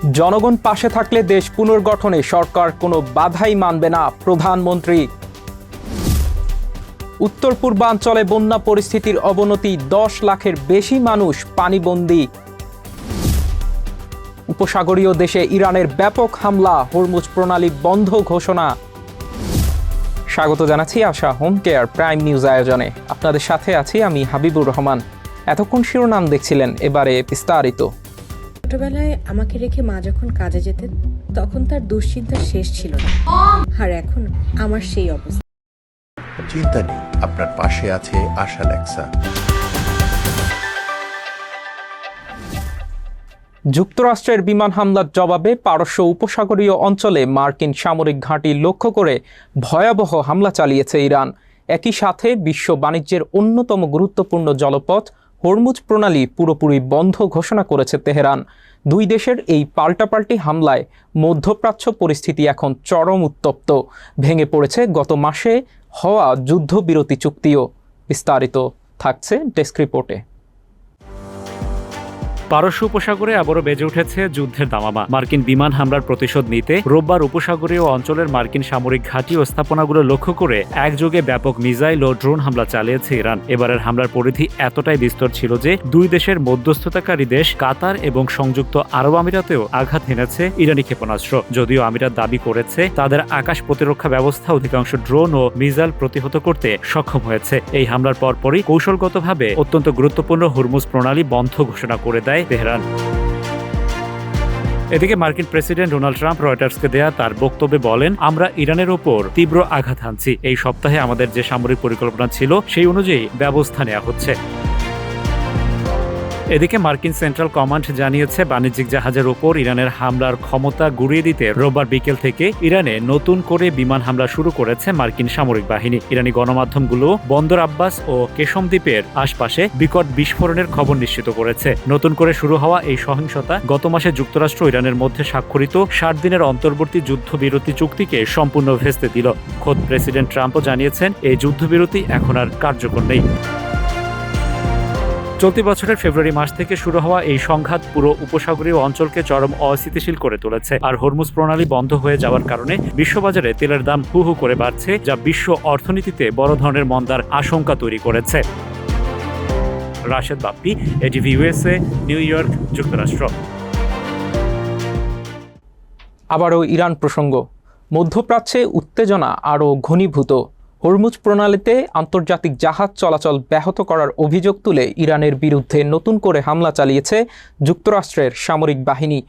জনগণ পাশে থাকলে দেশ পুনর্গঠনে সরকার কোনো বাধাই মানবে না, প্রধানমন্ত্রী। উত্তর পূর্বাঞ্চলে বন্যা পরিস্থিতির অবনতি, 10 লাখের বেশি মানুষ পানিবন্দী। উপসাগরীয় দেশে ইরানের ব্যাপক হামলা, হরমুজ প্রণালী বন্ধ ঘোষণা। স্বাগত জানাচ্ছি আশা হোম কেয়ার প্রাইম নিউজ আয়োজনে। আপনাদের সাথে আছি আমি হাবিবুর রহমান। এতক্ষণ শিরোনাম দেখছিলেন, এবারে বিস্তারিত। ছোটবেলায় আমাকে রেখে মা যখন কাজে যেতেন তখন তার দুশ্চিন্তার শেষ ছিল না, আর এখন আমার সেই অবস্থা। চিন্তা নেই, আপনার পাশে আছে আশা লেক্সা। যুক্তরাষ্ট্রের বিমান হামলার জবাবে পারস্য উপসাগরীয় অঞ্চলে মার্কিন সামরিক ঘাঁটি লক্ষ্য করে ভয়াবহ হামলা চালিয়েছে ইরান। একই সাথে বিশ্ব বাণিজ্যের অন্যতম গুরুত্বপূর্ণ জলপথ হরমুজ প্রণালী পুরোপুরি বন্ধ ঘোষণা করেছে তেহরান। দুই দেশের এই পাল্টাপাল্টি হামলায় মধ্যপ্রাচ্য পরিস্থিতি এখন চরম উত্তপ্ত। ভেঙে পড়েছে গত মাসে হওয়া যুদ্ধবিরতি চুক্তিও। বিস্তারিত থাকছে ডেস্ক রিপোর্টে। পারস্য উপসাগরে আবারও বেজে উঠেছে যুদ্ধের দামামা। মার্কিন বিমান হামলার প্রতিশোধ নিতে রোববার উপসাগরীয় অঞ্চলের মার্কিন সামরিক ঘাঁটি ও স্থাপনাগুলো লক্ষ্য করে একযোগে ব্যাপক মিসাইল ও ড্রোন হামলা চালিয়েছে ইরান। এবারের হামলার পরিধি এতটাই বিস্তর ছিল যে দুই দেশের মধ্যস্থতাকারী দেশ কাতার এবং সংযুক্ত আরব আমিরাতেও আঘাত হেনেছে ইরানি ক্ষেপণাস্ত্র। যদিও আমিরাত দাবি করেছে তাদের আকাশ প্রতিরক্ষা ব্যবস্থা অধিকাংশ ড্রোন ও মিসাইল প্রতিহত করতে সক্ষম হয়েছে। এই হামলার পরপরই কৌশলগতভাবে অত্যন্ত গুরুত্বপূর্ণ হরমুজ প্রণালী বন্ধ ঘোষণা করে দেয় তেহরান। এদিকে মার্কিন প্রেসিডেন্ট ডোনাল্ড ট্রাম্প রয়টার্সকে দেয়া তার বক্তব্যে বলেন, আমরা ইরানের ওপর তীব্র আঘাত হানছি। এই সপ্তাহে আমাদের যে সামরিক পরিকল্পনা ছিল সেই অনুযায়ী ব্যবস্থা নেওয়া হচ্ছে। এদিকে মার্কিন সেন্ট্রাল কমান্ড জানিয়েছে বাণিজ্যিক জাহাজের ওপর ইরানের হামলার ক্ষমতা গুড়িয়ে দিতে রোববার বিকেল থেকে ইরানে নতুন করে বিমান হামলা শুরু করেছে মার্কিন সামরিক বাহিনী। ইরানি গণমাধ্যমগুলো বন্দর আব্বাস ও কেশম দ্বীপের আশপাশে বিকট বিস্ফোরণের খবর নিশ্চিত করেছে। নতুন করে শুরু হওয়া এই সহিংসতা গত মাসে যুক্তরাষ্ট্র ইরানের মধ্যে স্বাক্ষরিত 60 দিনের অন্তর্বর্তী যুদ্ধবিরতি চুক্তিকে সম্পূর্ণ ভেস্তে দিল। খোদ প্রেসিডেন্ট ট্রাম্পও জানিয়েছেন এই যুদ্ধবিরতি এখন আর কার্যকর নেই। চলতি বছরের ফেব্রুয়ারি মাস থেকে শুরু হওয়া এই সংঘাত পুরো উপসাগরীয় অঞ্চলকে চরম অস্থিতিশীল করে তুলেছে। আর হরমুজ প্রণালী বন্ধ হয়ে যাওয়ার কারণে বিশ্ববাজারে তেলের দাম হু হু করে বাড়ছে, যা বিশ্ব অর্থনীতিতে বড় ধরনের মন্দার আশঙ্কা তৈরি করেছে। Rashed Bappi, ATV USA, new York, যুক্তরাষ্ট্র। আবারও ইরান প্রসঙ্গ। মধ্যপ্রাচ্যে উত্তেজনা আরও ঘনীভূত। হরমুজ প্রণালীতে আন্তর্জাতিক জাহাজ চলাচল ব্যাহত করার অভিযোগ তুলে ইরানের বিরুদ্ধে নতুন করে হামলা চালিয়েছে যুক্তরাষ্ট্রের সামরিক বাহিনী।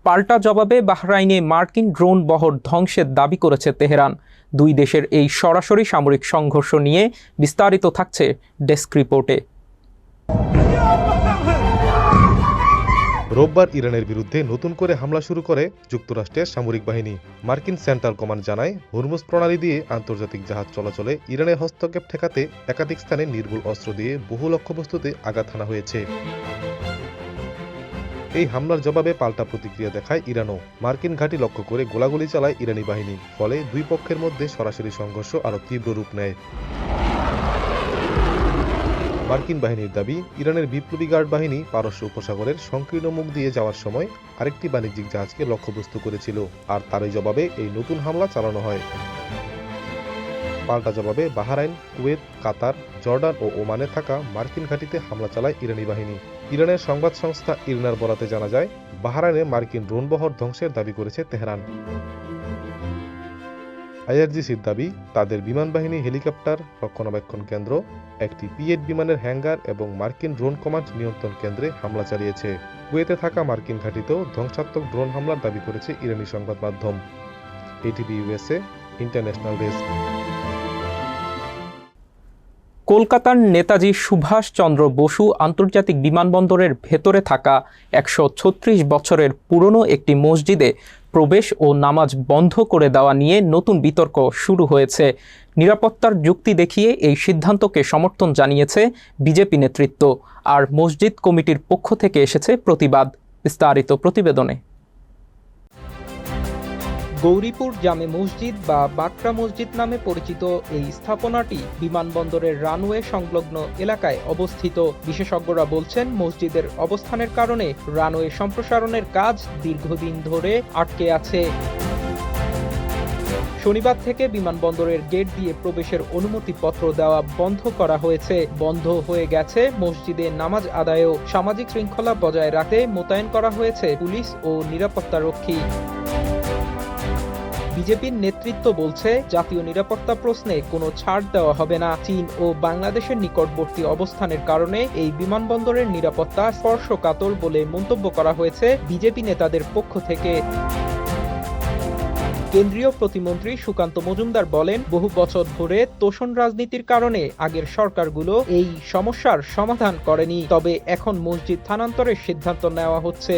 পাল্টা জবাবে বাহরাইনে মার্কিন ড্রোন বহর ধ্বংসের দাবি করেছে তেহরান। দুই দেশের এই সরাসরি সামরিক সংঘর্ষ নিয়ে বিস্তারিত থাকছে ডেস্ক রিপোর্টে। রোববার ইরানের বিরুদ্ধে নতুন করে হামলা শুরু করে যুক্তরাষ্ট্রের সামরিক বাহিনী। মার্কিন সেন্ট্রাল কমান্ড জানায়, হরমুজ প্রণালী দিয়ে আন্তর্জাতিক জাহাজ চলাচলে ইরানের হস্তক্ষেপ ঠেকাতে একাধিক স্থানে নির্ভুল অস্ত্র দিয়ে বহু লক্ষ্যবস্তুতে আঘাত হানা হয়েছে। এই হামলার জবাবে পাল্টা প্রতিক্রিয়া দেখায় ইরানও। মার্কিন ঘাঁটি লক্ষ্য করে গোলাগুলি চালায় ইরানি বাহিনী। ফলে দুই পক্ষের মধ্যে সরাসরি সংঘর্ষ আরও তীব্র রূপ নেয়। মার্কিন বাহিনীর দাবি, ইরানের বিপ্লবী গার্ড বাহিনী পারস্য উপসাগরের সংকীর্ণ মুখ দিয়ে যাওয়ার সময় আরেকটি বাণিজ্যিক জাহাজকে লক্ষ্যবস্তু করেছিল, আর তারই জবাবে এই নতুন হামলা চালানো হয়। পাল্টা জবাবে বাহরাইন, কুয়েত, কাতার, জর্ডান ও ওমানে থাকা মার্কিন ঘাঁটিতে হামলা চালায় ইরানি বাহিনী। ইরানের সংবাদ সংস্থা ইরনার বরাতে জানা যায়, বাহরাইনে মার্কিন ড্রোন বহর ধ্বংসের দাবি করেছে তেহরান। আইআরজিসির দাবি, তাদের বিমান বাহিনী হেলিকপ্টার, রক্ষণাবেক্ষণ কেন্দ্র, একটি P-8 বিমানের হ্যাঙ্গার এবং মার্কিন ড্রোন কমান্ড নিয়ন্ত্রণ কেন্দ্রে হামলা চালিয়েছে। কুয়েতে থাকা মার্কিন ঘাঁটিতেও ধ্বংসাত্মক ড্রোন হামলার দাবি করেছে ইরানি সংবাদ মাধ্যম। ATV USA, international desk. কলকাতার নেতাজি সুভাষচন্দ্র বসু আন্তর্জাতিক বিমানবন্দরের ভেতরে থাকা 136 বছরের পুরনো একটি মসজিদে প্রবেশ ও নামাজ বন্ধ করে দেওয়া নিয়ে নতুন বিতর্ক শুরু হয়েছে। নিরাপত্তার যুক্তি দেখিয়ে এই সিদ্ধান্তকে সমর্থন জানিয়েছে বিজেপি নেতৃত্ব, আর মসজিদ কমিটির পক্ষ থেকে এসেছে প্রতিবাদ। বিস্তারিত প্রতিবেদনে। গৌরীপুর জামে মসজিদ বা বাকরা মসজিদ নামে পরিচিত এই স্থাপনাটি বিমানবন্দরের রানওয়ে সংলগ্ন এলাকায় অবস্থিত। বিশেষজ্ঞরা বলছেন, মসজিদের অবস্থানের কারণে রানওয়ে সম্প্রসারণের কাজ দীর্ঘদিন ধরে আটকে আছে। শনিবার থেকে বিমানবন্দরের গেট দিয়ে প্রবেশের অনুমতিপত্র দেওয়া বন্ধ করা হয়েছে। বন্ধ হয়ে গেছে মসজিদে নামাজ আদায়ও। সামাজিক শৃঙ্খলা বজায় রাখতে মোতায়েন করা হয়েছে পুলিশ ও নিরাপত্তারক্ষী। বিজেপির নেতৃত্ব বলছে, জাতীয় নিরাপত্তা প্রশ্নে কোনো ছাড় দেওয়া হবে না। চীন ও বাংলাদেশের নিকটবর্তী অবস্থানের কারণে এই বিমানবন্দরের নিরাপত্তা স্পর্শকাতর বলে মন্তব্য করা হয়েছে বিজেপি নেতাদের পক্ষ থেকে। কেন্দ্রীয় প্রতিমন্ত্রী সুকান্ত মজুমদার বলেন, বহু বছর ধরে তোষণ রাজনীতির কারণে আগের সরকারগুলো এই সমস্যার সমাধান করেনি। তবে এখন মসজিদ স্থানান্তরের সিদ্ধান্ত নেওয়া হচ্ছে।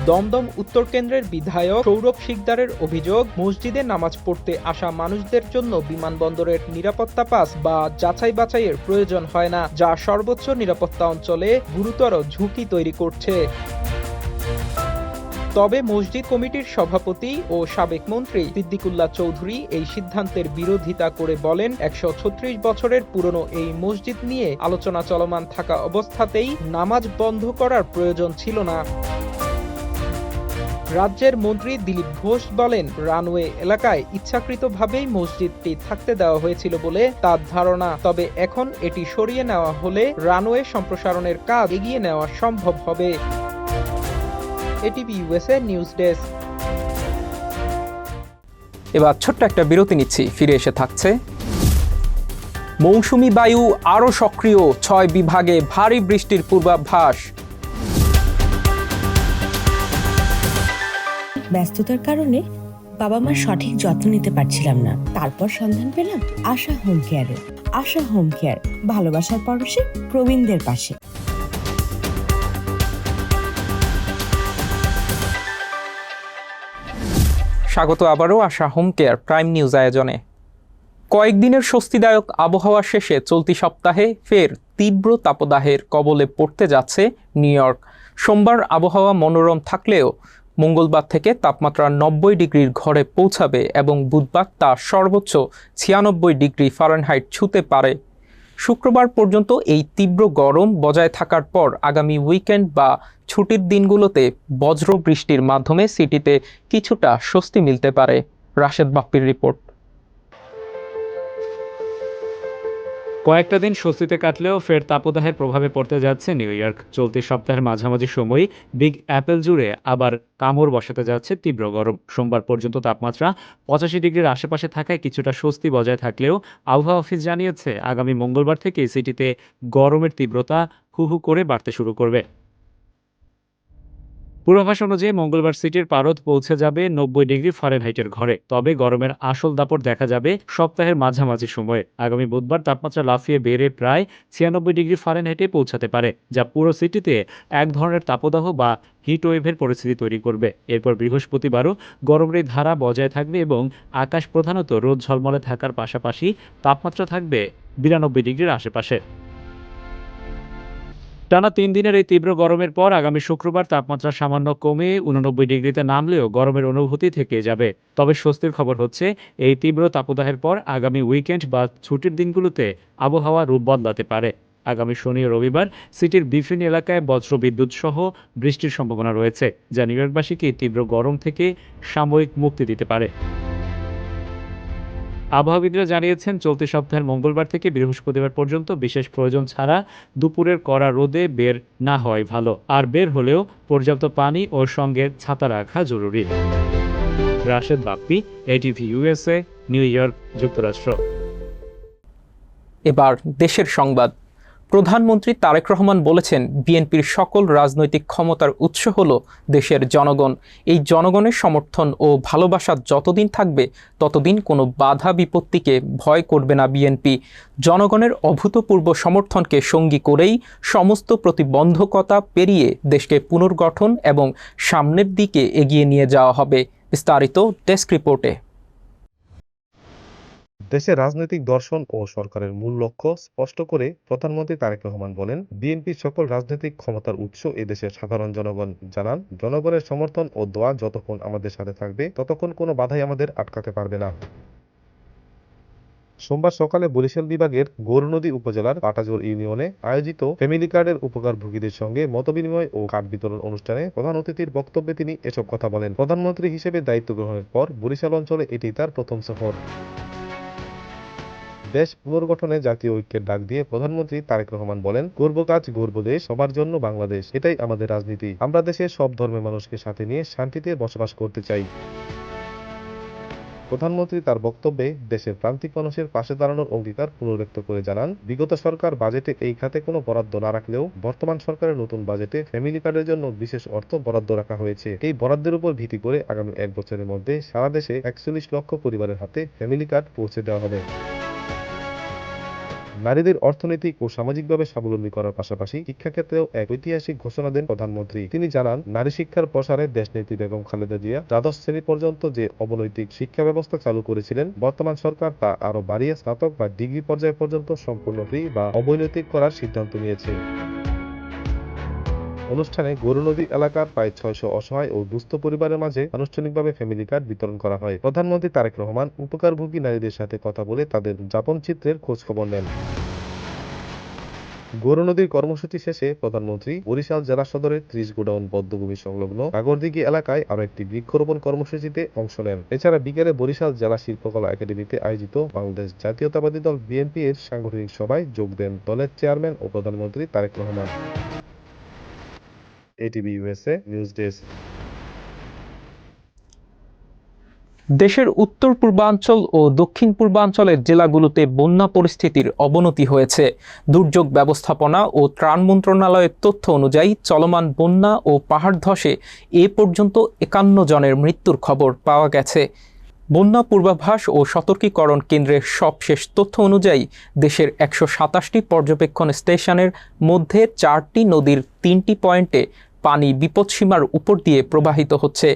দমদম উত্তর কেন্দ্রের বিধায়ক সৌরভ শিকদারের অভিযোগ, মসজিদে নামাজ পড়তে আসা মানুষদের জন্য বিমানবন্দরের নিরাপত্তা পাস বা যাচাই বাছাইয়ের প্রয়োজন হয় না, যা সর্বোচ্চ নিরাপত্তা অঞ্চলে গুরুতর ঝুঁকি তৈরি করছে। তবে মসজিদ কমিটির সভাপতি ও সাবেক মন্ত্রী সিদ্দিকুল্লাহ চৌধুরী এই সিদ্ধান্তের বিরোধিতা করে বলেন, ১৩৬ বছরের পুরনো এই মসজিদ নিয়ে আলোচনা চলমান থাকা অবস্থাতেই নামাজ বন্ধ করার প্রয়োজন ছিল না। রাজ্যের মন্ত্রী দিলীপ ঘোষ বলেন, রানওয়ে এলাকায় ইচ্ছাকৃতভাবেই মসজিদটি থাকতে দেওয়া হয়েছিল বলে তার ধারণা। তবে এখন এটি সরিয়ে নেওয়া হলে রানওয়ে সম্প্রসারণের কাজ এগিয়ে নেওয়া সম্ভব হবে। ATV USA news desk. এবার ছোট্ট একটা বিরতি নিচ্ছি, ফিরে এসে থাকছে। মৌসুমী বায়ু আরও সক্রিয়, ৬ বিভাগে ভারী বৃষ্টির পূর্বাভাস। ব্যস্ততার কারণে বাবা মার সঠিক যত্ন নিতে পারছিলাম না। তারপর সন্ধান পেলাম আশা হোম কেয়ারে। আশা হোম কেয়ার, ভালোবাসার পরশে প্রবীণদের পাশে। স্বাগত আবারও আশা হোম কেয়ার প্রাইম নিউজ আয়োজনে। কয়েকদিনের স্বস্তিদায়ক আবহাওয়া শেষে চলতি সপ্তাহে ফের তীব্র তাপদাহের কবলে পড়তে যাচ্ছে নিউ ইয়র্ক। সোমবার আবহাওয়া মনোরম থাকলেও মঙ্গলবার থেকে তাপমাত্রা ৯০ ডিগ্রির ঘরে পৌঁছাবে এবং বুধবার তা সর্বোচ্চ ৯৬ ডিগ্রি ফারেনহাইট ছুঁতে পারে। শুক্রবার পর্যন্ত এই তীব্র গরম বজায় থাকার পর আগামী উইকেন্ড বা ছুটির দিনগুলোতে বজ্র বৃষ্টির মাধ্যমে সিটিতে কিছুটা স্বস্তি মিলতে পারে। রাশেদ বাপ্পির রিপোর্ট। কয়েকটা দিন স্বস্তিতে কাটলেও ফের তাপদাহের প্রভাবে পড়তে যাচ্ছে নিউ ইয়র্ক। চলতি সপ্তাহের মাঝামাঝি সময়ই বিগ অ্যাপেল জুড়ে আবার কামড় বসাতে যাচ্ছে তীব্র গরম। সোমবার পর্যন্ত তাপমাত্রা ৮৫ ডিগ্রির আশেপাশে থাকায় কিছুটা স্বস্তি বজায় থাকলেও আবহাওয়া অফিস জানিয়েছে, আগামী মঙ্গলবার থেকে সিটিতে গরমের তীব্রতা হু হু করে বাড়তে শুরু করবে। পূর্বাভাস অনুযায়ী মঙ্গলবার সিটির পারদ পৌঁছে যাবে ৯০ ডিগ্রি ফারেনহাইটের ঘরে। তবে গরমের আসল দাপট দেখা যাবে সপ্তাহের মাঝামাঝি সময়ে। আগামী বুধবার তাপমাত্রা লাফিয়ে বেড়ে প্রায় ৯৬ ডিগ্রি ফারেনহাইটে পৌঁছাতে পারে, যা পুরো সিটিতে এক ধরনের তাপদাহ বা হিট ওয়েভের পরিস্থিতি তৈরি করবে। এরপর বৃহস্পতিবারও গরমের এই ধারা বজায় থাকবে এবং আকাশ প্রধানত রোদ ঝলমলে থাকার পাশাপাশি তাপমাত্রা থাকবে ৯২ ডিগ্রির আশেপাশে। টানা ৩ দিনের এই তীব্র গরমের পর আগামী শুক্রবার তাপমাত্রা সামান্য কমে ৮৯ ডিগ্রিতে নামলেও গরমের অনুভূতি থেকে যাবে। তবে স্বস্তির খবর হচ্ছে, এই তীব্র তাপদাহের পর আগামী উইকেন্ড বা ছুটির দিনগুলোতে আবহাওয়া রূপ বদলাতে পারে। আগামী শনি ও রবিবার সিটির বিভিন্ন এলাকায় বজ্রবিদ্যুৎ সহ বৃষ্টির সম্ভাবনা রয়েছে, যা নিউ ইয়র্কবাসীকে তীব্র গরম থেকে সাময়িক মুক্তি দিতে পারে। আবহাওয়াবিদরা জানিয়েছেন, চলতি সপ্তাহের মঙ্গলবার থেকে বৃহস্পতিবার পর্যন্ত বিশেষ প্রয়োজন ছাড়া দুপুরের কড়া রোদে বের না হওয়াই ভালো। আর বের হলেও পর্যাপ্ত পানি ও সঙ্গে ছাতা রাখা জরুরি। Rashed Bappi, ATV USA, new York, যুক্তরাষ্ট্র। এবার দেশের সংবাদ। প্রধানমন্ত্রী তারেক রহমান বলেছেন, বিএনপির সকল রাজনৈতিক ক্ষমতার উৎস হল দেশের জনগণ। এই জনগণের সমর্থন ও ভালোবাসা যতদিন থাকবে ততদিন কোনো বাধা বিপত্তিকে ভয় করবে না বিএনপি। জনগণের অভূতপূর্ব সমর্থনকে সঙ্গী করেই সমস্ত প্রতিবন্ধকতা পেরিয়ে দেশকে পুনর্গঠন এবং সামনের দিকে এগিয়ে নিয়ে যাওয়া হবে। বিস্তারিত ডেস্ক রিপোর্টে। দেশের রাজনৈতিক দর্শন ও সরকারের মূল লক্ষ্য স্পষ্ট করে প্রধানমন্ত্রী তারেক রহমান বলেন, বিএনপির সকল রাজনৈতিক ক্ষমতার উৎস এদেশের সাধারণ জনগণ। জানান, জনগণের সমর্থন ও দোয়া যতক্ষণ আমাদের সাথে থাকবে ততক্ষণ কোনো বাধাই আমাদের আটকাতে পারবে না। সোমবার সকালে বরিশাল বিভাগের গৌরনদী উপজেলার পাটাজোর ইউনিয়নে আয়োজিত ফ্যামিলি কার্ডের উপকারভোগীদের সঙ্গে মতবিনিময় ও কার্ড বিতরণ অনুষ্ঠানে প্রধান অতিথির বক্তব্যে তিনি এসব কথা বলেন। প্রধানমন্ত্রী হিসেবে দায়িত্ব গ্রহণের পর বরিশাল অঞ্চলে এটি তার প্রথম সফর। দেশ পুনর্গঠনে জাতীয় ঐক্যের ডাক দিয়ে প্রধানমন্ত্রী তারেক রহমান বলেন, গর্ব কাজ গর্ব দেশ, সবার জন্য বাংলাদেশ, এটাই আমাদের রাজনীতি। আমরা দেশের সব ধর্মের মানুষকে সাথে নিয়ে শান্তিতে বসবাস করতে চাই। প্রধানমন্ত্রী তার বক্তব্যে দেশের প্রান্তিক মানুষের পাশে দাঁড়ানোর অঙ্গীকার পুনর্ব্যক্ত করে জানান, বিগত সরকার বাজেটে এই খাতে কোনো বরাদ্দ না রাখলেও বর্তমান সরকারের নতুন বাজেটে ফ্যামিলি কার্ডের জন্য বিশেষ অর্থ বরাদ্দ রাখা হয়েছে। এই বরাদ্দের উপর ভিত্তি করে আগামী 1 বছরের মধ্যে সারা দেশে 41 লক্ষ পরিবারের হাতে ফ্যামিলি কার্ড পৌঁছে দেওয়া হবে। নারীদের অর্থনৈতিক ও সামাজিকভাবে স্বাবলম্বী করার পাশাপাশি শিক্ষাক্ষেত্রেও এক ঐতিহাসিক ঘোষণা দেন প্রধানমন্ত্রী। তিনি জানান, নারী শিক্ষার প্রসারে দেশনেত্রী বেগম খালেদা জিয়া দ্বাদশ শ্রেণী পর্যন্ত যে অবনৈতিক শিক্ষা ব্যবস্থা চালু করেছিলেন, বর্তমান সরকার তা আরো বাড়িয়ে স্নাতক বা ডিগ্রি পর্যায় পর্যন্ত সম্পূর্ণ ফ্রি বা অবৈতনিক করার সিদ্ধান্ত নিয়েছে। অনুষ্ঠানে গৌরনদী এলাকার প্রায় 600 অসহায় ও দুস্থ পরিবারের মাঝে আনুষ্ঠানিকভাবে ফ্যামিলি কার্ড বিতরণ করা হয়। প্রধানমন্ত্রী তারেক রহমান উপকারভোগী নারীদের সাথে কথা বলে তাদের যাপন চিত্রের খোঁজ খবর নেন। গৌরনদীর কর্মসূচি শেষে প্রধানমন্ত্রী বরিশাল জেলা সদরের 30 গোডাউন বদ্ধভূমি সংলগ্ন নাগরদিঘি এলাকায় আরো একটি বৃক্ষরোপণ কর্মসূচিতে অংশ নেন। এছাড়া বিকেলে বরিশাল জেলা শিল্পকলা একাডেমিতে আয়োজিত বাংলাদেশ জাতীয়তাবাদী দল বিএনপি এর সাংগঠনিক সভায় যোগ দেন দলের চেয়ারম্যান ও প্রধানমন্ত্রী Tarique Rahman. ATV USA news desk. দেশের উত্তর পূর্বাঞ্চল ও দক্ষিণ পূর্বাঞ্চলের জেলাগুলোতে বন্যা পরিস্থিতির অবনতি হয়েছে। দুর্যোগ ব্যবস্থাপনা ও ত্রাণ মন্ত্রণালয়ের তথ্য অনুযায়ী চলমান বন্যা ও পাহাড় ধসে এ পর্যন্ত 51 জনের মৃত্যুর খবর পাওয়া গেছে। বন্যা পূর্বাভাস ও সতর্কীকরণ কেন্দ্রের সবশেষ তথ্য অনুযায়ী দেশের 127টি পর্যবেক্ষণ স্টেশনের মধ্যে 4টি নদীর 3টি পয়েন্টে পানি বিপদসীমার উপর দিয়ে প্রবাহিত হচ্ছে।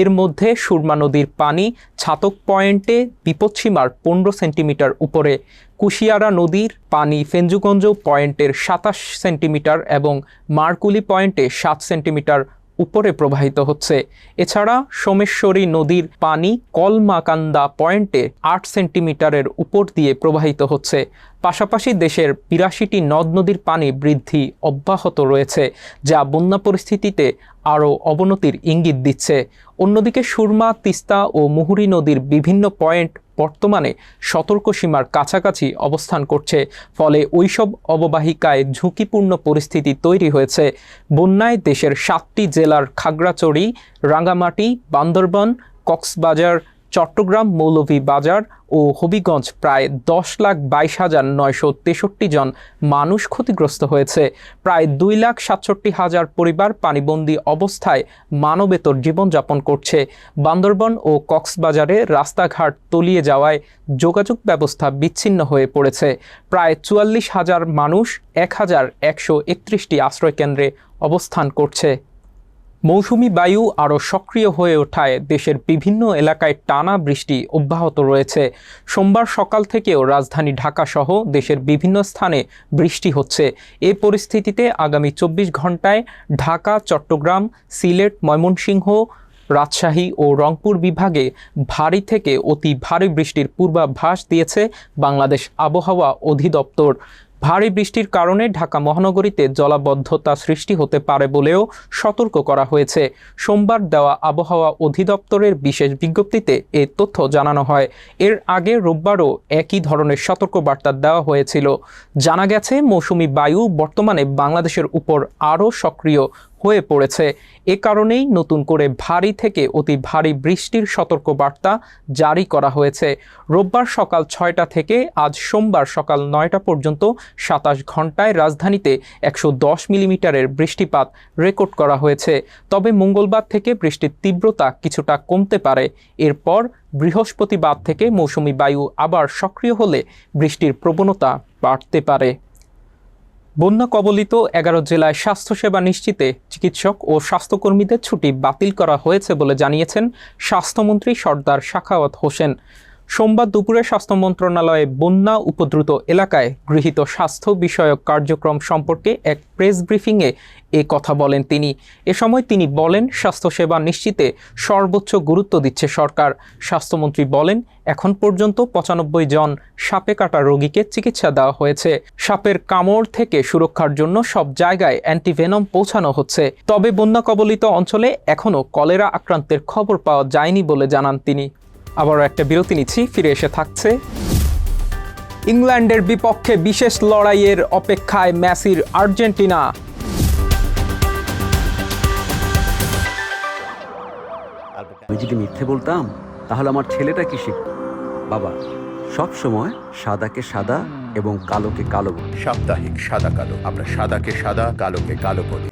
এর মধ্যে সুরমা নদীর পানি ছাতক পয়েন্টে বিপদসীমার 15 সেন্টিমিটার উপরে, কুশিয়ারা নদীর পানি ফেঞ্জুগঞ্জ পয়েন্টের 27 সেন্টিমিটার এবং মারকুলি পয়েন্টে 7 সেন্টিমিটার উপরে প্রবাহিত হচ্ছে। এছাড়া সোমেশ্বরী নদীর পানি কলমাকান্দা পয়েন্টে 8 সেন্টিমিটারের উপর দিয়ে প্রবাহিত হচ্ছে। পাশাপাশি দেশের 82টি নদ নদীর পানি বৃদ্ধি অব্যাহত রয়েছে, যা বন্যা পরিস্থিতিতে আরও অবনতির ইঙ্গিত দিচ্ছে। অন্যদিকে সুরমা, তিস্তা ও মুহুরী নদীর বিভিন্ন পয়েন্ট বর্তমানে সতর্ক সীমার কাছাকাছি অবস্থান করছে, ফলে ওইসব অববাহিকায় ঝুঁকিপূর্ণ পরিস্থিতি তৈরি হয়েছে। বন্যায় দেশের 7টি জেলার খাগড়াছড়ি, রাঙ্গামাটি, বান্দরবান, কক্সবাজার, চট্টগ্রাম, মৌলভীবাজার ও হবিগঞ্জ প্রায় 10,22,963 জন মানুষ ক্ষতিগ্রস্ত হয়েছে। প্রায় 2,67,000 পরিবার পানিবন্দী অবস্থায় মানবেতর জীবনযাপন করছে। বান্দরবান ও কক্সবাজারে রাস্তাঘাট তলিয়ে যাওয়ায় যোগাযোগ ব্যবস্থা বিচ্ছিন্ন হয়ে পড়েছে। প্রায় 44,000 মানুষ 1,131টি আশ্রয়কেন্দ্রে অবস্থান করছে। মৌসুমি বায়ু আরও সক্রিয় হয়ে ওঠায় দেশের বিভিন্ন এলাকায় টানা বৃষ্টি অব্যাহত রয়েছে। সোমবার সকাল থেকেও রাজধানী ঢাকাসহ দেশের বিভিন্ন স্থানে বৃষ্টি হচ্ছে। এ পরিস্থিতিতে আগামী 24 ঘন্টায় ঢাকা, চট্টগ্রাম, সিলেট, ময়মনসিংহ, রাজশাহী ও রংপুর বিভাগে ভারী থেকে অতি ভারী বৃষ্টির পূর্বাভাস দিয়েছে বাংলাদেশ আবহাওয়া অধিদপ্তর। ভারী বৃষ্টির কারণে ঢাকা মহানগরীতে জলাবদ্ধতা সৃষ্টি হতে পারে বলেও সতর্ক করা হয়েছে। সোমবার দেওয়া আবহাওয়া অধিদপ্তরের বিশেষ বিজ্ঞপ্তিতে এ তথ্য জানানো হয়। এর আগে রোববারও একই ধরনের সতর্কবার্তা দেওয়া হয়েছিল। জানা গেছে, মৌসুমি বায়ু বর্তমানে বাংলাদেশের উপর আরও সক্রিয় হয়ে পড়েছে। এ কারণেই নতুন করে ভারী থেকে অতি ভারী বৃষ্টির সতর্কবার্তা জারি করা হয়েছে। রোববার সকাল 6টা থেকে আজ সোমবার সকাল 9টা পর্যন্ত 27 ঘন্টায় রাজধানীতে 110 মিলিমিটারের বৃষ্টিপাত রেকর্ড করা হয়েছে। তবে মঙ্গলবার থেকে বৃষ্টির তীব্রতা কিছুটা কমতে পারে। এরপর বৃহস্পতিবার থেকে মৌসুমি বায়ু আবার সক্রিয় হলে বৃষ্টির প্রবণতা বাড়তে পারে। বন্যা কবলিত 11 জেলায় স্বাস্থ্যসেবা নিশ্চিতে চিকিৎসক ও স্বাস্থ্যকর্মীদের ছুটি বাতিল করা হয়েছে বলে জানিয়েছেন স্বাস্থ্যমন্ত্রী সরদার সাখাওয়াত হোসেন। সোমবার দুপুরে স্বাস্থ্য মন্ত্রণালয়ে বন্যা উপদ্রুত এলাকায় গৃহীত স্বাস্থ্য বিষয়ক কার্যক্রম সম্পর্কে এক প্রেস ব্রিফিংয়ে এ কথা বলেন তিনি। এ সময় তিনি বলেন, স্বাস্থ্যসেবা নিশ্চিতে সর্বোচ্চ গুরুত্ব দিচ্ছে সরকার। স্বাস্থ্যমন্ত্রী বলেন, এখন পর্যন্ত 95 জন সাপে কাটা রোগীকে চিকিৎসা দেওয়া হয়েছে। সাপের কামড় থেকে সুরক্ষার জন্য সব জায়গায় অ্যান্টিভেনম পৌঁছানো হচ্ছে। তবে বন্যা কবলিত অঞ্চলে এখনও কলেরা আক্রান্তের খবর পাওয়া যায়নি বলে জানান তিনি। আবারও একটা বিরতি নিচ্ছি, ফিরে এসে থাকছে। ইংল্যান্ডের বিপক্ষে বিশেষ লড়াইয়ের অপেক্ষায় মেসির আর্জেন্টিনা। আমি যদি মিথ্যে বলতাম তাহলে আমার ছেলেটা কি শিখত? বাবা, সব সময় সাদাকে সাদা এবং কালোকে কালো বলি। সাপ্তাহিক সাদা কালো, আমরা সাদাকে সাদা, কালোকে কালো বলি।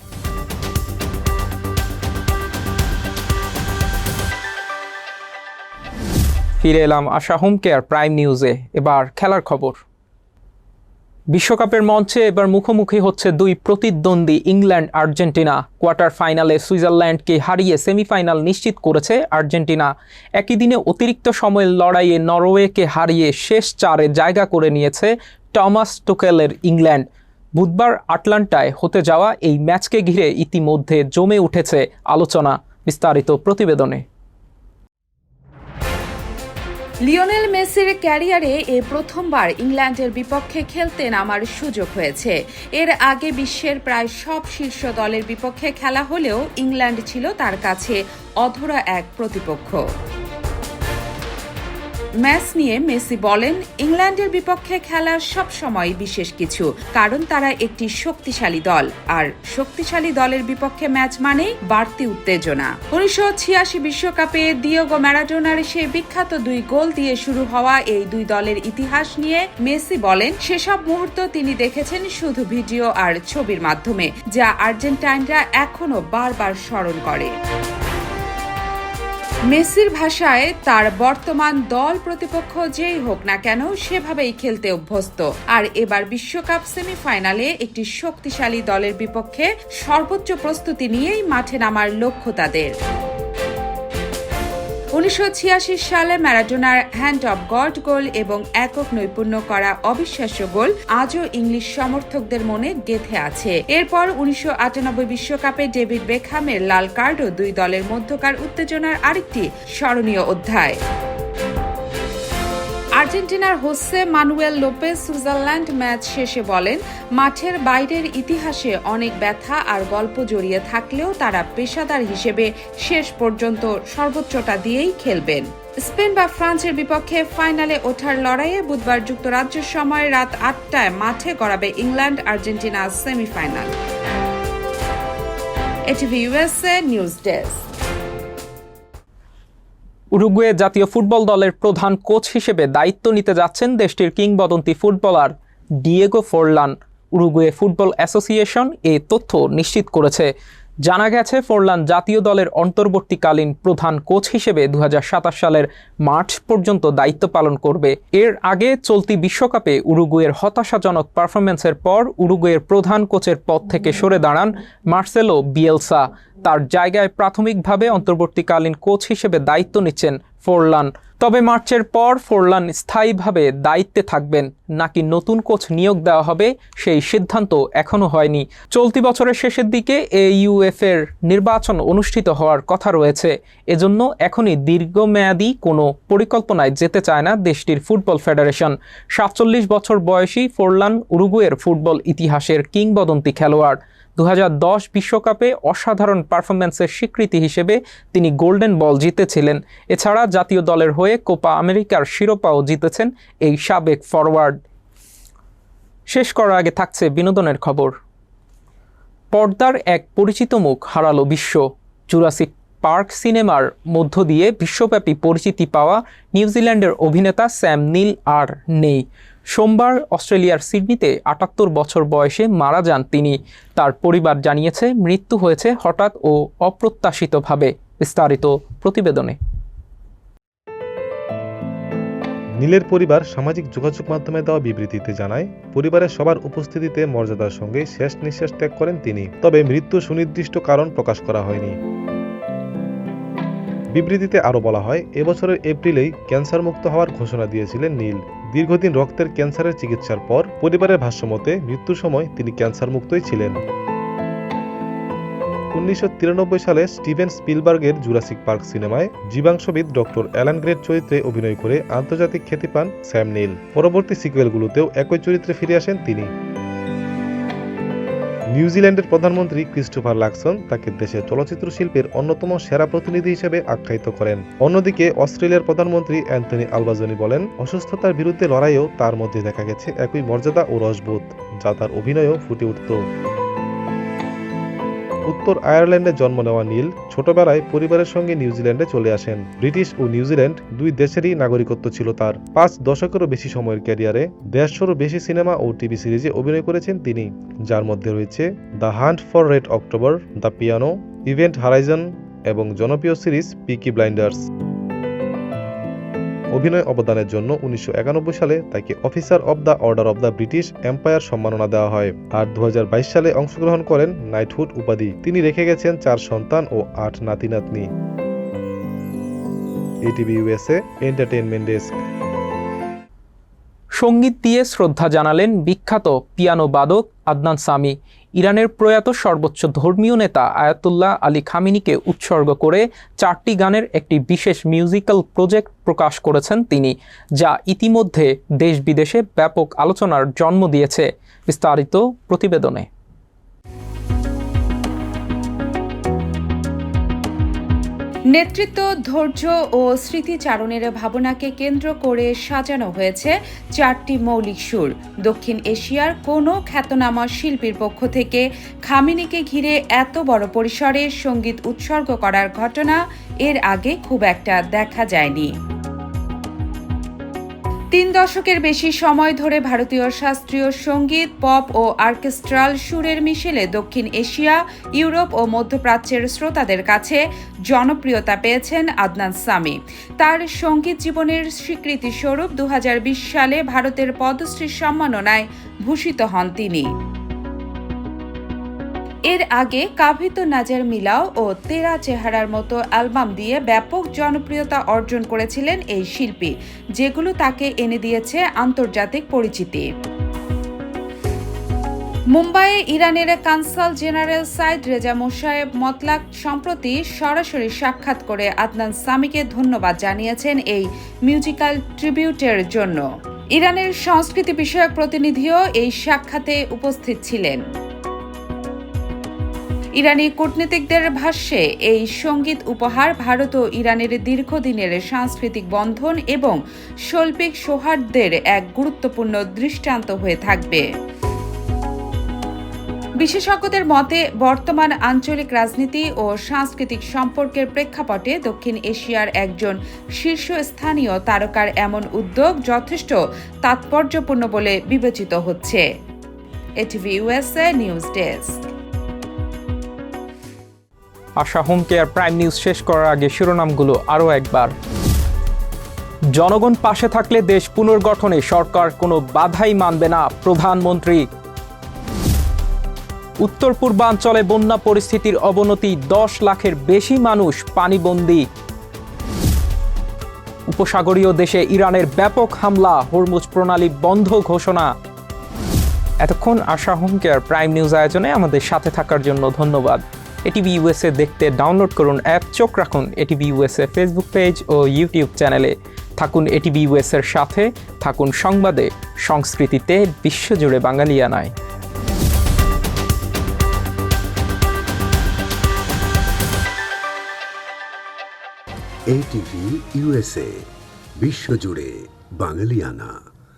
ফিরে এলাম আশা হোম কেয়ার প্রাইম নিউজে। এবার খেলার খবর। বিশ্বকাপের মঞ্চে এবার মুখোমুখি হচ্ছে দুই প্রতিদ্বন্দ্বী ইংল্যান্ড আর্জেন্টিনা। কোয়ার্টার ফাইনালে সুইজারল্যান্ডকে হারিয়ে সেমিফাইনাল নিশ্চিত করেছে আর্জেন্টিনা। একই দিনে অতিরিক্ত সময়ের লড়াইয়ে নরওয়েকে হারিয়ে শেষ 4-এ জায়গা করে নিয়েছে টমাস টুকেলের ইংল্যান্ড। বুধবার আটলান্টায় হতে যাওয়া এই ম্যাচকে ঘিরে ইতিমধ্যে জমে উঠেছে আলোচনা। বিস্তারিত প্রতিবেদনে। লিওনেল মেসির ক্যারিয়ারে এ প্রথমবার ইংল্যান্ডের বিপক্ষে খেলতে নামার সুযোগ হয়েছে। এর আগে বিশ্বের প্রায় সব শীর্ষ দলের বিপক্ষে খেলা হলেও ইংল্যান্ড ছিল তার কাছে অধরা এক প্রতিপক্ষ। ম্যাচ নিয়ে মেসি বলেন, ইংল্যান্ডের বিপক্ষে খেলা সবসময় বিশেষ কিছু, কারণ তারা একটি শক্তিশালী দল, আর শক্তিশালী দলের বিপক্ষে ম্যাচ মানে বাড়তি উত্তেজনা। 1986 বিশ্বকাপে দিয়েগো ম্যারাডোনার সে বিখ্যাত 2 গোল দিয়ে শুরু হওয়া এই দুই দলের ইতিহাস নিয়ে মেসি বলেন, সেসব মুহূর্ত তিনি দেখেছেন শুধু ভিডিও আর ছবির মাধ্যমে, যা আর্জেন্টাইনরা এখনো বারবার স্মরণ করে। মেসির ভাষায়, তার বর্তমান দল প্রতিপক্ষ যেই হোক না কেন সেভাবেই খেলতে অভ্যস্ত, আর এবার বিশ্বকাপ সেমিফাইনালে একটি শক্তিশালী দলের বিপক্ষে সর্বোচ্চ প্রস্তুতি নিয়েই মাঠে নামার লক্ষ্য তাদের। 1986 সালে ম্যারাডোনার হ্যান্ড অফ গড গোল এবং একক নৈপুণ্য করা অবিশ্বাস্য গোল আজও ইংলিশ সমর্থকদের মনে গেঁথে আছে। এরপর 1998 বিশ্বকাপে ডেভিড বেকহামের লাল কার্ডও দুই দলের মধ্যকার উত্তেজনার আরেকটি স্মরণীয় অধ্যায়। আর্জেন্টিনার Jose Manuel Lopez Switzerland match শেষে বলেন, মাঠের বাইরের ইতিহাসে অনেক ব্যথা আর গল্প জড়িয়ে থাকলেও তারা পেশাদার হিসেবে শেষ পর্যন্ত সর্বোচ্চটা দিয়েই খেলবেন। স্পেন বা ফ্রান্সের বিপক্ষে ফাইনালে ওঠার লড়াইয়ে বুধবার যুক্তরাজ্য সময় রাত 8টায় মাঠে গড়াবে England Argentina semifinal. ATV USA news desk. Uruguay জাতীয় ফুটবল দলের প্রধান কোচ হিসেবে দায়িত্ব নিতে যাচ্ছেন দেশটির কিংবদন্তি footballer Diego Forlan. Uruguay football association এ তথ্য নিশ্চিত করেছে। জানা গেছে, ফোরলান জাতীয় দলের অন্তর্বর্তীকালীন প্রধান কোচ হিসেবে 2027 সালের মার্চ পর্যন্ত দায়িত্ব পালন করবে। এর আগে চলতি বিশ্বকাপে উরুগুয়ের হতাশাজনক পারফরম্যান্সের পর উরুগুয়ের প্রধান কোচের পদ থেকে সরে দাঁড়ান মার্সেলো বিয়েলসা। তার জায়গায় প্রাথমিকভাবে অন্তর্বর্তীকালীন কোচ হিসেবে দায়িত্ব নিচ্ছেন ফোরলান। তবে মার্চের পর ফোরলান স্থায়ীভাবে দায়িত্বে থাকবেন নাকি নতুন কোচ নিয়োগ দেওয়া হবে সেই সিদ্ধান্ত এখনও হয়নি। চলতি বছরের শেষের দিকে AUF-এর নির্বাচন অনুষ্ঠিত হওয়ার কথা রয়েছে। এজন্য এখনই দীর্ঘমেয়াদী কোনো পরিকল্পনায় যেতে চায় না দেশটির ফুটবল ফেডারেশন। 47 বছর বয়সী ফোরলান উরুগুয়ের ফুটবল ইতিহাসের কিংবদন্তি খেলোয়াড়। 2010 বিশ্বকাপে অসাধারণ পারফরম্যান্সের স্বীকৃতি হিসেবে তিনি গোল্ডেন বল জিতেছিলেন। এছাড়া জাতীয় দলের হয়ে কোপা আমেরিকার শিরোপাও জিতেছেন এই সাবেক ফরওয়ার্ড। শেষ করার আগে থাকছে বিনোদনের খবর। পর্দার এক পরিচিত মুখ হারালো বিশ্ব। জুরাসিক পার্ক সিনেমার মধ্য দিয়ে বিশ্বব্যাপী পরিচিতি পাওয়া নিউজিল্যান্ডের অভিনেতা স্যাম নিল আর নেই। সোমবার অস্ট্রেলিয়ার সিডনিতে 78 বছর বয়সে মারা যান তিনি। তার পরিবার জানিয়েছে, মৃত্যু হয়েছে হঠাৎ ও অপ্রত্যাশিতভাবে। বিস্তারিত প্রতিবেদনে। নীলের পরিবার সামাজিক যোগাযোগ মাধ্যমে দেওয়া বিবৃতিতে জানায়, পরিবারের সবার উপস্থিতিতে মর্যাদার সঙ্গে শেষ নিঃশ্বাস ত্যাগ করেন তিনি। তবে মৃত্যু সুনির্দিষ্ট কারণ প্রকাশ করা হয়নি। বিবৃতিতে আরও বলা হয়, এবছরের এপ্রিলেই ক্যান্সার মুক্ত হওয়ার ঘোষণা দিয়েছিলেন নীল। দীর্ঘদিন রক্তের ক্যান্সারের চিকিৎসার পর পরিবারের ভাষ্যমতে মৃত্যুর সময় তিনি ক্যান্সার মুক্তই ছিলেন। 1993 সালে স্টিভেন স্পিলবার্গের জুরাসিক পার্ক সিনেমায় জীবাংশবিদ ডক্টর অ্যালান গ্রের চরিত্রে অভিনয় করে আন্তর্জাতিক খ্যাতি পান স্যাম নীল। পরবর্তী সিকুয়েলগুলোতেও একই চরিত্রে ফিরে আসেন তিনি। নিউজিল্যান্ডের প্রধানমন্ত্রী ক্রিস্টোফার লাকসন তাকে দেশের চলচ্চিত্র শিল্পের অন্যতম সেরা প্রতিনিধি হিসেবে আখ্যায়িত করেন। অন্যদিকে অস্ট্রেলিয়ার প্রধানমন্ত্রী অ্যান্থনি আলবাজনি বলেন, অসুস্থতার বিরুদ্ধে লড়াইয়েও তার মধ্যে দেখা গেছে একই মর্যাদা ও রসবোধ, যা তার অভিনয়েও ফুটে উঠত। উত্তর আয়ারল্যান্ডে জন্ম নেওয়া নীল ছোটবেলায় পরিবারের সঙ্গে নিউজিল্যান্ডে চলে আসেন। ব্রিটিশ ও নিউজিল্যান্ড দুই দেশেরই নাগরিকত্ব ছিল তার। 5 দশকেরও বেশি সময়ের ক্যারিয়ারে 150-রও বেশি সিনেমা ও টিভি সিরিজে অভিনয় করেছেন তিনি, যার মধ্যে রয়েছে the hunt for red October, the piano, event horizon এবং জনপ্রিয় সিরিজ পিকি ব্লাইন্ডার্স। অভিনয় অবদানের জন্য 1991 সালে তাকে officer of the order of the British empire সম্মাননা দেওয়া হয়। আর 2022 সালে অংশগ্রহণ করেন নাইটহুড উপাধি। তিনি রেখে গেছেন 4 সন্তান ও 8 নাতি-নাতনি। ATV USA entertainment desk. সঙ্গীত দিয়ে শ্রদ্ধা জানালেন বিখ্যাত পিয়ানো বাদক আদনান সামি। ইরানের প্রয়াত সর্বোচ্চ ধর্মীয় নেতা আয়াতুল্লাহ আলী খামেনিকে উৎসর্গ করে 4টি গানের একটি বিশেষ মিউজিক্যাল প্রজেক্ট প্রকাশ করেছেন তিনি, যা ইতিমধ্যে দেশ বিদেশে ব্যাপক আলোচনার জন্ম দিয়েছে। বিস্তারিত প্রতিবেদনে। নেতৃত্ব, ধৈর্য ও স্মৃতিচারণের ভাবনাকে কেন্দ্র করে সাজানো হয়েছে 4টি মৌলিক সুর। দক্ষিণ এশিয়ার কোনো খ্যাতনামা শিল্পীর পক্ষ থেকে খামেনিকে ঘিরে এত বড় পরিসরে সঙ্গীত উৎসর্গ করার ঘটনা এর আগে খুব একটা দেখা যায়নি। 3 দশকের বেশি সময় ধরে ভারতীয় শাস্ত্রীয় সঙ্গীত, পপ ও অর্কেস্ট্রাল সুরের মিশেলে দক্ষিণ এশিয়া, ইউরোপ ও মধ্যপ্রাচ্যের শ্রোতাদের কাছে জনপ্রিয়তা পেয়েছেন আদনান সামি। তার সঙ্গীত জীবনের স্বীকৃতিস্বরূপ 2020 সালে ভারতের পদ্মশ্রী সম্মাননায় ভূষিত হন তিনি। এর আগে কাভি তো নজর মিলাও ও তেরা চেহারার মতো অ্যালবাম দিয়ে ব্যাপক জনপ্রিয়তা অর্জন করেছিলেন এই শিল্পী, যেগুলো তাকে এনে দিয়েছে আন্তর্জাতিক পরিচিতি। মুম্বাইয়ে ইরানের কনসাল জেনারেল সাইদ রেজা মোশায়েব মতলাক সম্প্রতি সরাসরি সাক্ষাৎ করে আদনান সামিকে ধন্যবাদ জানিয়েছেন এই মিউজিক্যাল ট্রিবিউটের জন্য। ইরানের সংস্কৃতি বিষয়ক প্রতিনিধিও এই সাক্ষাতে উপস্থিত ছিলেন। ইরানি কূটনীতিকদের ভাষ্যে এই সঙ্গীত উপহার ভারত ও ইরানের দীর্ঘদিনের সাংস্কৃতিক বন্ধন এবং শৈল্পিক সৌহার্দ্যের এক গুরুত্বপূর্ণ দৃষ্টান্ত হয়ে থাকবে। বিশেষজ্ঞদের মতে, বর্তমান আঞ্চলিক রাজনীতি ও সাংস্কৃতিক সম্পর্কের প্রেক্ষাপটে দক্ষিণ এশিয়ার একজন শীর্ষস্থানীয় তারকার এমন উদ্যোগ যথেষ্ট তাৎপর্যপূর্ণ বলে বিবেচিত হচ্ছে। ATV USA news desk. Asha home care prime news শেষ করার আগে শিরোনামগুলো আরও একবার। জনগণ পাশে থাকলে দেশ পুনর্গঠনে সরকার কোনো বাধাই মানবে না, প্রধানমন্ত্রী। উত্তর পূর্বাঞ্চলে বন্যা পরিস্থিতির অবনতি, 10 লাখের বেশি মানুষ পানিবন্দী। উপসাগরীয় দেশে ইরানের ব্যাপক হামলা, হরমুজ প্রণালী বন্ধ ঘোষণা। এতক্ষণ আশা হোম কেয়ার প্রাইম নিউজ আয়োজনে আমাদের সাথে থাকার জন্য ধন্যবাদ। এটিভি ইউএসএ দেখতে ডাউনলোড করুন অ্যাপ, চোখ রাখুন এটিভি ইউএসএ ফেসবুক পেজ ও ইউটিউব চ্যানেলে। থাকুন এটিভি ইউএসএর সাথে, থাকুন সংবাদে, সংস্কৃতিতে, বিশ্বজুড়ে বাঙালিয়ানায়। এটিভি ইউএসএ, বিশ্বজুড়ে বাঙালিয়ানা।